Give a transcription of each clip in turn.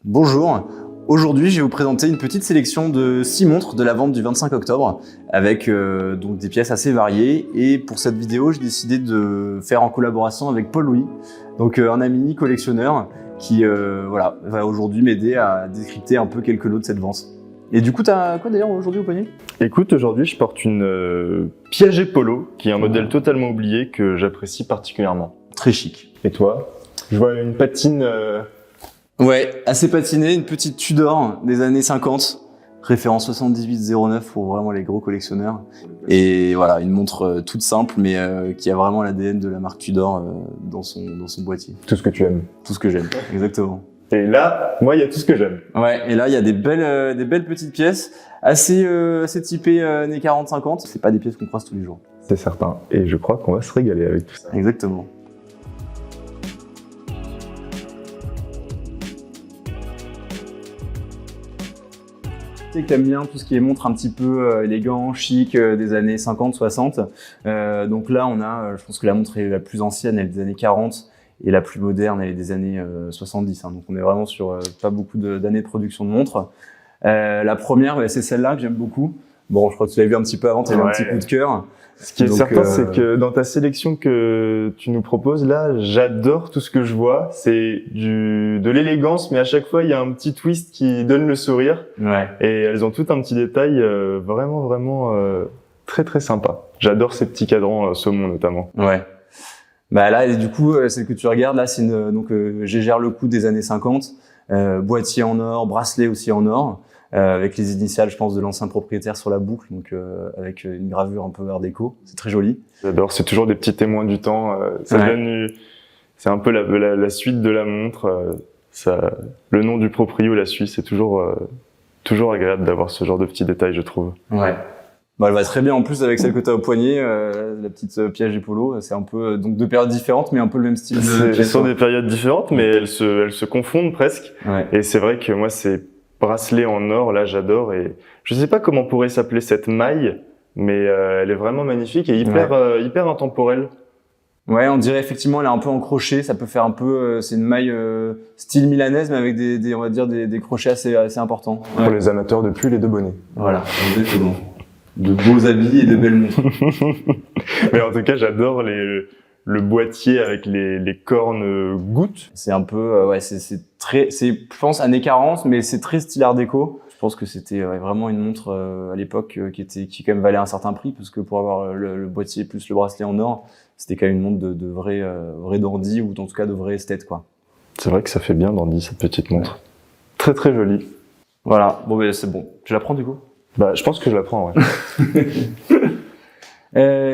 Bonjour, aujourd'hui je vais vous présenter une petite sélection de 6 montres de la vente du 25 octobre avec donc des pièces assez variées, et pour cette vidéo j'ai décidé de faire en collaboration avec Paul Louis, donc un ami collectionneur qui voilà, va aujourd'hui m'aider à décrypter un peu quelques lots de cette vente. Et du coup t'as quoi d'ailleurs aujourd'hui au poignet? Écoute, aujourd'hui je porte une Piaget Polo qui est un modèle totalement oublié que j'apprécie particulièrement. Très chic. Et toi? Je vois une patine... Ouais, assez patinée, une petite Tudor des années 50, référence 7809 pour vraiment les gros collectionneurs. Et voilà, une montre toute simple, mais qui a vraiment l'ADN de la marque Tudor dans son boîtier. Tout ce que tu aimes. Tout ce que j'aime, exactement. Et là, moi, il y a tout ce que j'aime. Ouais, et là, il y a des belles petites pièces, assez typées années 40-50. C'est pas des pièces qu'on croise tous les jours. C'est certain. Et je crois qu'on va se régaler avec tout ça. Exactement. Que t'aimes bien tout ce qui est montre un petit peu élégant, chic, des années 50-60. Donc là, on a, je pense que la montre est la plus ancienne, elle est des années 40, et la plus moderne, elle est des années 70. Hein. Donc on est vraiment sur pas beaucoup d'années de production de montres. La première, c'est celle-là que j'aime beaucoup. Bon, je crois que tu l'as vu un petit peu avant, tu as eu un petit coup de cœur. Ce qui est certain, c'est que dans ta sélection que tu nous proposes là, j'adore tout ce que je vois. C'est de l'élégance, mais à chaque fois, il y a un petit twist qui donne le sourire. Ouais. Et elles ont tout un petit détail vraiment très très sympa. J'adore ces petits cadrans saumon notamment. Ouais. Bah là, et du coup, celle que tu regardes là, c'est donc Gégère le coup des années 50, boîtier en or, bracelet aussi en or. Avec les initiales, je pense, de l'ancien propriétaire sur la boucle, donc avec une gravure un peu art déco. C'est très joli. J'adore, c'est toujours des petits témoins du temps. Ça donne, c'est un peu la suite de la montre. Le nom du proprio la suit, c'est toujours agréable d'avoir ce genre de petits détails, je trouve. Ouais. Bah, elle va très bien en plus avec celle que tu as au poignet, la petite Piaget Polo. C'est un peu donc deux périodes différentes, mais un peu le même style. Ce sont des périodes différentes, mais elles se confondent presque. Ouais. Et c'est vrai que moi, c'est bracelet en or, là j'adore, et je sais pas comment pourrait s'appeler cette maille, mais elle est vraiment magnifique et hyper intemporelle. Ouais, on dirait effectivement elle est un peu en crochet, ça peut faire un peu c'est une maille style milanaise, mais avec on va dire des crochets assez importants. Pour les amateurs de pulls et de bonnets. Voilà, exactement. De beaux habits et de belles montres. Mais en tout cas, j'adore le boîtier avec les cornes gouttes. C'est un peu c'est je pense années 40, mais c'est très style art déco. Je pense que c'était vraiment une montre à l'époque qui quand même valait un certain prix, parce que pour avoir le boîtier plus le bracelet en or, c'était quand même une montre de vrai dandy, ou en tout cas de vrai esthète, quoi. C'est vrai que ça fait bien dandy cette petite montre. Ouais. Très très jolie. Voilà, bon ben c'est bon. Tu la prends du coup? Bah je pense que je la prends, ouais.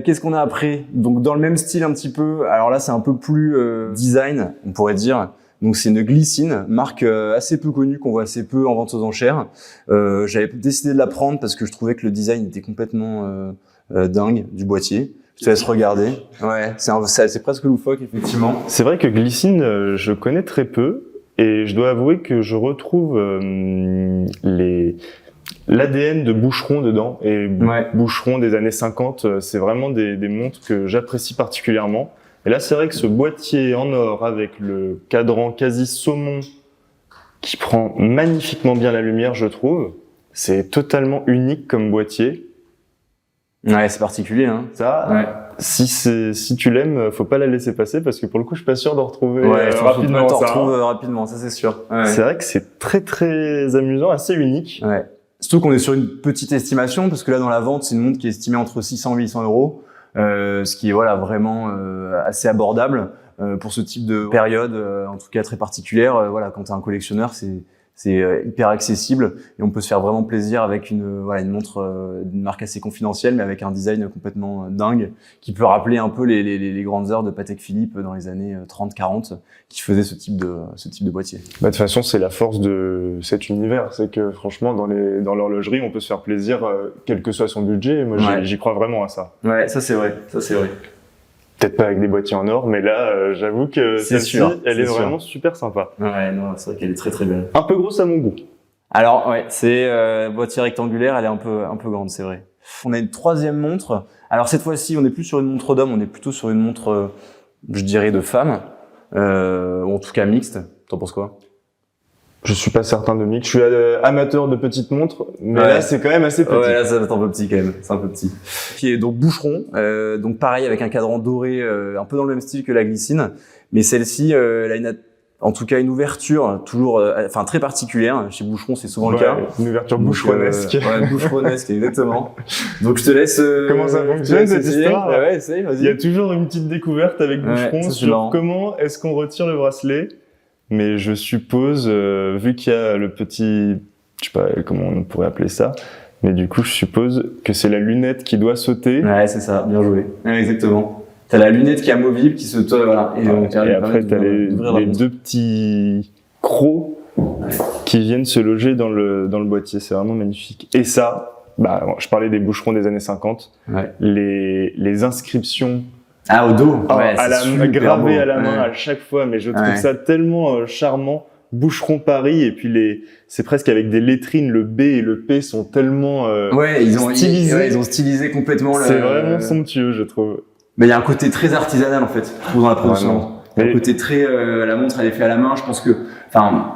Qu'est-ce qu'on a après? Donc dans le même style un petit peu, alors là c'est un peu plus design, on pourrait dire. Donc c'est une Glycine, marque assez peu connue, qu'on voit assez peu en vente aux enchères. J'avais décidé de la prendre parce que je trouvais que le design était complètement dingue du boîtier. Je te laisse regarder. Ouais, c'est presque loufoque effectivement. C'est vrai que Glycine, je connais très peu, et je dois avouer que je retrouve l'ADN de Boucheron dedans, et Boucheron des années 50, c'est vraiment des montres que j'apprécie particulièrement. Et là, c'est vrai que ce boîtier en or avec le cadran quasi saumon qui prend magnifiquement bien la lumière, je trouve, c'est totalement unique comme boîtier. Ouais, c'est particulier, hein. Ça, ouais. Si tu l'aimes, faut pas la laisser passer, parce que pour le coup, je suis pas sûr de retrouver rapidement. Rapidement, ça c'est sûr. Ouais. C'est vrai que c'est très très amusant, assez unique. Ouais. Surtout qu'on est sur une petite estimation, parce que là dans la vente, c'est une montre qui est estimée entre 600 et 800 euros, ce qui est vraiment assez abordable pour ce type de période, en tout cas très particulière. Quand t'es un collectionneur, c'est hyper accessible, et on peut se faire vraiment plaisir avec une montre d'une marque assez confidentielle, mais avec un design complètement dingue, qui peut rappeler un peu les grandes heures de Patek Philippe dans les années 30-40, qui faisaient ce type de boîtier. Bah, de toute façon, c'est la force de cet univers, c'est que franchement, dans l'horlogerie, on peut se faire plaisir, quel que soit son budget. Moi, j'y crois vraiment à ça. Ouais, ça c'est vrai. Peut-être pas avec des boîtiers en or, mais là, j'avoue que celle-ci, elle est vraiment super sympa. Ouais, non, c'est vrai qu'elle est très très belle. Un peu grosse à mon goût. Alors, ouais, c'est boîtier rectangulaire, elle est un peu grande, c'est vrai. On a une troisième montre. Alors cette fois-ci, on n'est plus sur une montre d'homme, on est plutôt sur une montre, je dirais, de femme, ou en tout cas mixte. T'en penses quoi? Je suis pas certain, Dominique. Je suis amateur de petites montres, mais là, c'est quand même assez petit. Ouais, là, ça va être un peu petit quand même. C'est un peu petit. Qui est donc Boucheron. Donc pareil, avec un cadran doré, un peu dans le même style que la Glycine. Mais celle-ci, elle a en tout cas une ouverture toujours, enfin très particulière. Chez Boucheron, c'est souvent le cas. Une ouverture boucheronesque. Ouais, boucheronesque, exactement. Donc je te laisse. Comment ça fonctionne cette histoire? Ouais, essaye, vas-y. Il y a toujours une petite découverte avec Boucheron sur comment est-ce qu'on retire le bracelet. Mais je suppose, vu qu'il y a le petit, je sais pas comment on pourrait appeler ça, mais du coup je suppose que c'est la lunette qui doit sauter. Ouais, c'est ça, bien joué. Ouais, exactement. T'as la lunette qui est amovible, qui se tourne, voilà. Et après t'as les deux petits crocs qui viennent se loger dans le boîtier. C'est vraiment magnifique. Et ça, je parlais des Boucherons des années 50. Ouais. Les inscriptions. Ah, au dos, gravé à la main à chaque fois, mais je trouve ça tellement charmant. Boucheron Paris, et puis c'est presque avec des lettrines, le B et le P sont tellement stylisés. Ils ont stylisé complètement. C'est vraiment somptueux, je trouve. Mais il y a un côté très artisanal en fait, je trouve, dans la production. Il y a un côté très, la montre elle est faite à la main. Je pense que,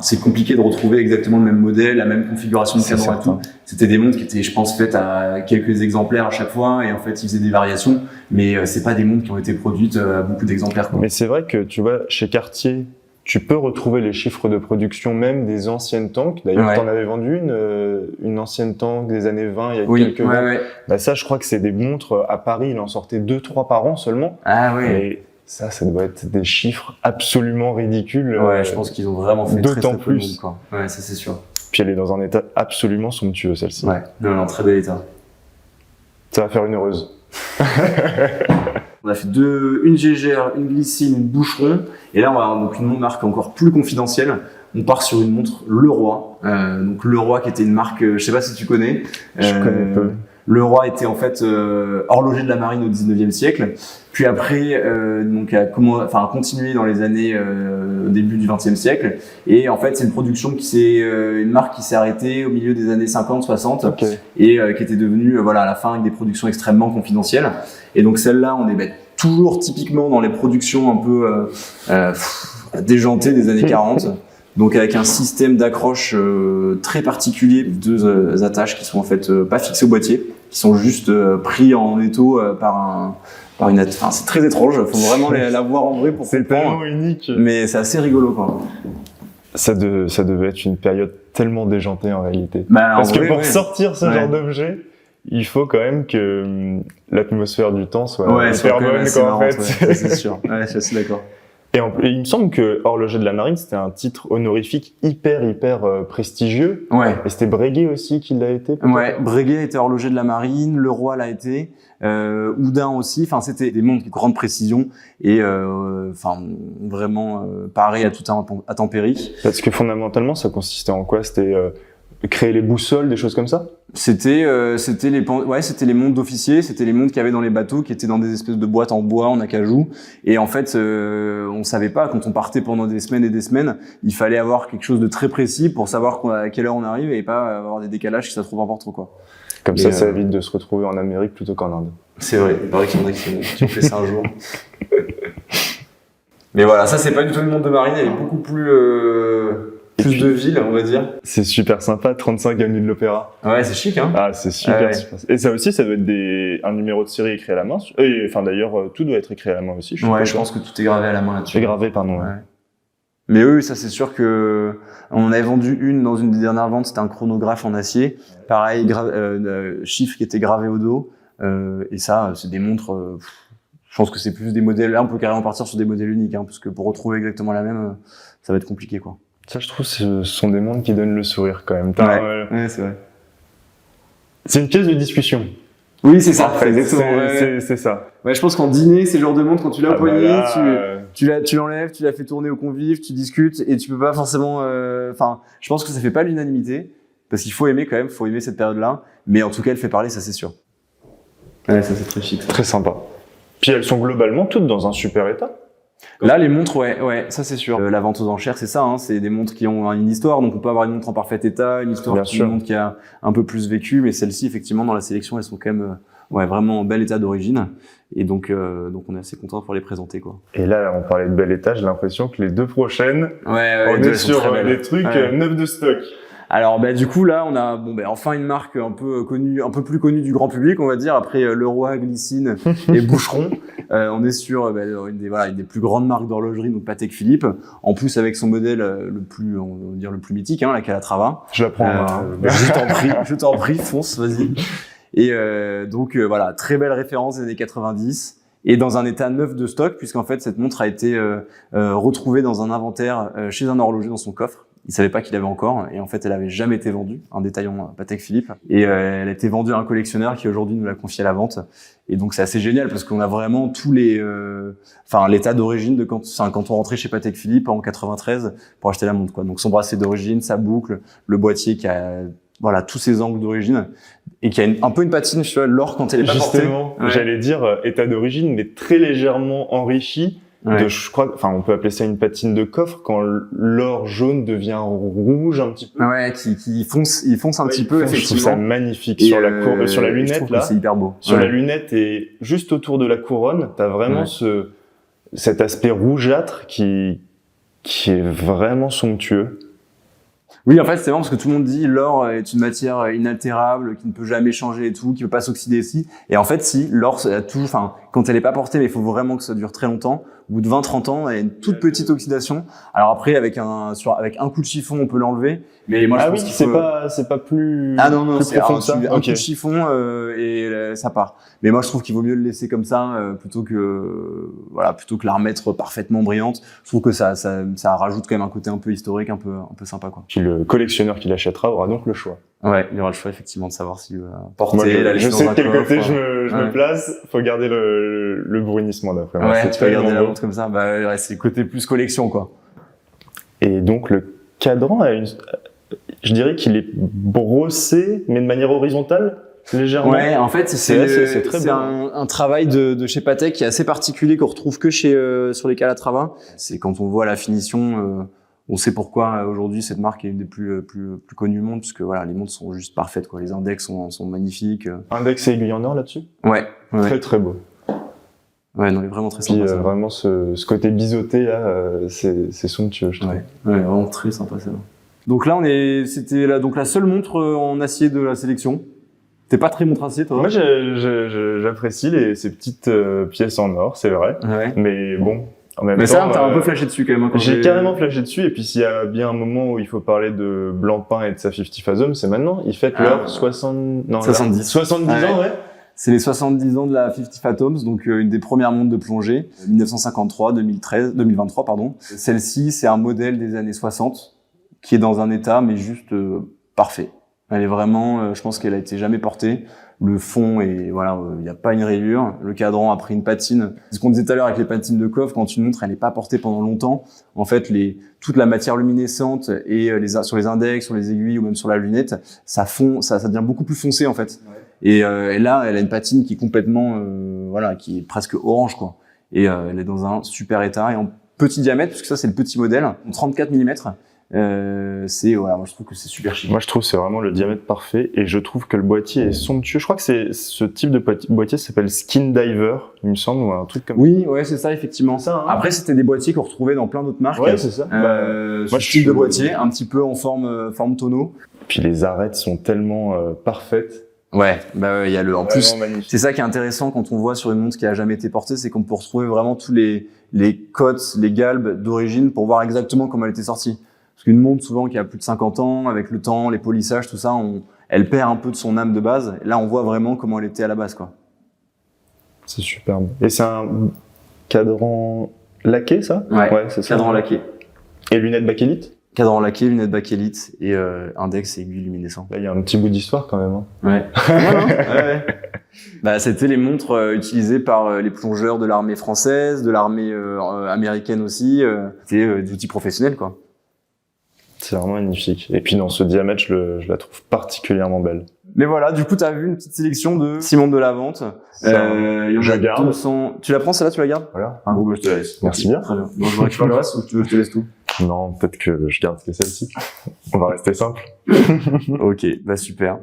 c'est compliqué de retrouver exactement le même modèle, la même configuration de cadran et tout. C'était des montres qui étaient, je pense, faites à quelques exemplaires à chaque fois, et en fait ils faisaient des variations, mais c'est pas des montres qui ont été produites à beaucoup d'exemplaires, quoi. Mais c'est vrai que tu vois, chez Cartier, tu peux retrouver les chiffres de production même des anciennes tanks. D'ailleurs, t'en avais vendu une ancienne tank des années 20 il y a quelques ans. Ça, je crois que c'est des montres à Paris, il en sortait 2-3 par an seulement. Ah oui. Et ça doit être des chiffres absolument ridicules. Ouais, je pense qu'ils ont vraiment fait d'autant plus. Monde, quoi. Ouais, ça c'est sûr. Puis elle est dans un état absolument somptueux, celle-ci. Ouais, non, très bel état. Ça va faire une heureuse. On a fait une Gégère, une Glycine, une Boucheron, et là on va avoir donc une marque encore plus confidentielle. On part sur une montre Leroy. Donc Leroy qui était une marque, je sais pas si tu connais. Je connais peu. Leroy était en fait horloger de la marine au 19e siècle. Puis après, donc a continué dans les années début du 20e siècle. Et en fait, c'est une marque qui s'est arrêtée au milieu des années 50-60 et qui était devenue à la fin avec des productions extrêmement confidentielles. Et donc celle-là, on est toujours typiquement dans les productions un peu déjantées des années 40. Donc avec un système d'accroche très particulier, deux attaches qui sont en fait pas fixées au boîtier, qui sont juste pris en étau par une enfin c'est très étrange, faut vraiment la voir en vrai pour comprendre. C'est tellement unique. Mais c'est assez rigolo, quoi. Ça devait être une période tellement déjantée en réalité. Parce que pour sortir ce genre d'objet, il faut quand même que l'atmosphère du temps soit super bonne, quoi, en fait. C'est sûr. Ouais, je suis d'accord. Et il me semble que horloger de la marine, c'était un titre honorifique hyper prestigieux. Ouais. Et c'était Breguet aussi qui l'a été. Ouais, Breguet était horloger de la marine, Leroy l'a été, Houdin aussi. Enfin, c'était des montres de grande précision et vraiment pareil à tout intempérie. Parce que fondamentalement, ça consistait en quoi? C'était créer les boussoles, des choses comme ça? C'était les montres d'officiers, c'était les montres qu'il y avait dans les bateaux, qui étaient dans des espèces de boîtes en bois, en acajou. Et en fait, on savait pas, quand on partait pendant des semaines et des semaines, il fallait avoir quelque chose de très précis pour savoir à quelle heure on arrive et pas avoir des décalages qui ça se trouve n'importe trop, quoi. Comme ça évite de se retrouver en Amérique plutôt qu'en Inde. C'est vrai, il paraît qu'il y en a qui ont fait ça un jour. Mais voilà, ça c'est pas du tout le monde de marine, il y avait beaucoup plus de villes, on va dire. C'est super sympa, 35 avenue de l'Opéra. Ouais, c'est chic, hein. Ah, c'est super. Et ça aussi, ça doit être un numéro de série écrit à la main. Et enfin, d'ailleurs, tout doit être écrit à la main aussi. Je pense que tout est gravé à la main là-dessus. C'est gravé, pardon. Ouais. Mais oui, ça c'est sûr que on en avait vendu une dans une des dernières ventes, c'était un chronographe en acier. Pareil, chiffre qui était gravé au dos. Et ça, c'est des montres. Je pense que c'est plus des modèles. Là, on peut carrément partir sur des modèles uniques, hein, parce que pour retrouver exactement la même, ça va être compliqué, quoi. Ça, je trouve, ce sont des montres qui donnent le sourire quand même. Ouais, c'est vrai. C'est une pièce de discussion. Oui, c'est ça. Exactement. C'est ça. Ouais, je pense qu'en dîner, c'est le genre de montre quand tu l'as au poignet, tu l'enlèves, tu la fais tourner aux convives, tu discutes et tu peux pas forcément. Je pense que ça fait pas l'unanimité parce qu'il faut aimer quand même, faut aimer cette période-là. Mais en tout cas, elle fait parler, ça c'est sûr. Ouais, ça c'est très chic. Très sympa. Puis elles sont globalement toutes dans un super état. Là, les montres, ouais, ça c'est sûr. La vente aux enchères, c'est ça, hein, c'est des montres qui ont une histoire, donc on peut avoir une montre en parfait état, une montre qui a un peu plus vécu, mais celles-ci, effectivement, dans la sélection, elles sont quand même, vraiment en bel état d'origine, et donc on est assez content pour les présenter, quoi. Et là, on parlait de bel état, j'ai l'impression que les deux prochaines, on est sur des trucs neufs de stock. Alors du coup là on a enfin une marque un peu plus connue du grand public, on va dire, après Leroy, Glycine et Boucheron. On est sur une des plus grandes marques d'horlogerie, donc Patek Philippe, en plus avec son modèle le plus mythique, la Calatrava. Je la prends. Je t'en prie, fonce, vas-y. Et donc voilà, très belle référence des années 90 et dans un état neuf de stock, puisqu'en fait cette montre a été retrouvée dans un inventaire chez un horloger dans son coffre. Il savait pas qu'il avait encore, et en fait, elle avait jamais été vendue, un détaillant Patek Philippe. Et elle a été vendue à un collectionneur qui aujourd'hui nous l'a confiée à la vente. Et donc c'est assez génial parce qu'on a vraiment tous les, l'état d'origine de quand on rentrait chez Patek Philippe en 93 pour acheter la montre, quoi. Donc son bracelet d'origine, sa boucle, le boîtier qui a tous ses angles d'origine et qui a un peu une patine, tu vois, l'or quand elle est pas portée. Justement, j'allais dire état d'origine, mais très légèrement enrichi. Je crois, on peut appeler ça une patine de coffre quand l'or jaune devient rouge un petit peu. Ouais, il fonce un petit peu, effectivement. Je trouve ça magnifique. Sur la lunette, là. C'est hyper beau. Sur la lunette et juste autour de la couronne, t'as vraiment cet aspect rougeâtre qui est vraiment somptueux. Oui, en fait, c'est marrant parce que tout le monde dit l'or est une matière inaltérable, qui ne peut jamais changer et tout, qui peut pas s'oxyder ici. Et en fait, si, l'or, quand elle est pas portée, mais il faut vraiment que ça dure très longtemps. Au bout de 20-30 ans, il y a une toute petite oxydation. Alors après, avec un coup de chiffon, on peut l'enlever. Mais moi, je pense que c'est pas plus. Ah non, plus c'est profond un coup de chiffon et ça part. Mais moi, je trouve qu'il vaut mieux le laisser comme ça plutôt que la remettre parfaitement brillante. Je trouve que ça rajoute quand même un côté un peu historique, un peu sympa, quoi. Puis le collectionneur qui l'achètera aura donc le choix. Ouais, il aura le choix effectivement de savoir s'il veut porter, la laisser je sais dans un de quel coffre. côté je me place. Faut garder le brunissement d'après moi. Ouais, tu peux garder la montre comme ça. C'est le côté plus collection, quoi. Et donc le cadran je dirais qu'il est brossé, mais de manière horizontale, légèrement. Ouais, en fait, c'est un travail de chez Patek qui est assez particulier, qu'on retrouve que sur les Calatrava. C'est quand on voit la finition, on sait pourquoi aujourd'hui cette marque est une des plus connues du monde, parce que les montres sont juste parfaites, quoi. Les index sont magnifiques. Index et aiguille en or là-dessus. Ouais. Très très beau. Ouais, non, vraiment très sympa. Vraiment ce côté biseauté là, c'est somptueux, je trouve. Ouais, vraiment très sympa ça. Donc là, c'était la seule montre en acier de la sélection. T'es pas très montre acier, toi? Moi, j'apprécie ces petites pièces en or, c'est vrai. Ouais. Mais bon, en même temps. Mais ça, t'as un peu flashé dessus quand même. J'ai carrément flashé dessus. Et puis, s'il y a bien un moment où il faut parler de Blancpain et de sa 50 Fathom, c'est maintenant. Ils fêtent leurs 70 ans, ouais. C'est les 70 ans de la 50 Fathoms, donc une des premières montres de plongée, 1953, 2023, pardon. Celle-ci, c'est un modèle des années 60 qui est dans un état mais juste parfait. Elle est vraiment, je pense qu'elle a été jamais portée. Le fond est, il n'y a pas une rayure. Le cadran a pris une patine. Ce qu'on disait tout à l'heure avec les patines de coffre, quand une montre elle n'est pas portée pendant longtemps, en fait toute la matière luminescente et sur les index, sur les aiguilles ou même sur la lunette, ça devient beaucoup plus foncé en fait. Ouais. Et là, elle a une patine qui est complètement, qui est presque orange, quoi. Et elle est dans un super état et en petit diamètre, parce que ça c'est le petit modèle, 34 mm. Moi je trouve que c'est super chic. Moi je trouve que c'est vraiment le diamètre parfait et je trouve que le boîtier est somptueux. Je crois que ce type de boîtier s'appelle Skin Diver, il me semble, ou un truc comme ça. Oui, ouais, c'est ça effectivement. Ça, hein. Après c'était des boîtiers qu'on retrouvait dans plein d'autres marques. Ouais, c'est ça. Moi je suis de boîtier, un petit peu en forme tonneau. Puis les arêtes sont tellement parfaites. Ouais, il y a en plus, c'est ça qui est intéressant quand on voit sur une montre qui a jamais été portée, c'est qu'on peut retrouver vraiment tous les cotes, les galbes d'origine pour voir exactement comment elle était sortie. Parce qu'une montre, souvent, qui a plus de 50 ans, avec le temps, les polissages, tout ça, elle perd un peu de son âme de base. Et là, on voit vraiment comment elle était à la base, quoi. C'est superbe. Et c'est un cadran laqué, ça? Ouais, c'est ça. Cadran laqué. Et lunettes bakélite? Cadran laqué, lunettes bakélite et index et aiguille luminescent. Là, il y a un petit bout d'histoire, quand même. Hein. Ouais. Ouais. C'était les montres utilisées par les plongeurs de l'armée française, de l'armée américaine aussi. C'était des outils professionnels, quoi. C'est vraiment magnifique. Et puis dans ce diamètre, je la trouve particulièrement belle. Mais voilà, du coup, tu as vu une petite sélection de 6 montres de la vente. Il y en a garde. 200. Tu la prends celle-là, tu la gardes? Voilà. Bon, bah, je te laisse. Merci bien. Très bien. Bon, je récupère le reste ou tu veux que je te laisse tout? Non, peut-être que je garde que celle-ci. On va rester simple. Ok, bah super.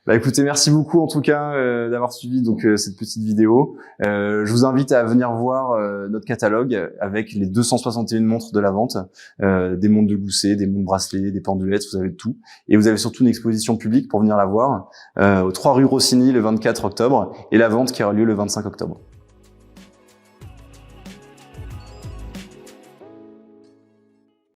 Bah écoutez, merci beaucoup en tout cas d'avoir suivi donc cette petite vidéo. Je vous invite à venir voir notre catalogue avec les 261 montres de la vente, des montres de gousset, des montres bracelets, des pendulettes, vous avez tout. Et vous avez surtout une exposition publique pour venir la voir au 3 rue Rossini le 24 octobre et la vente qui aura lieu le 25 octobre.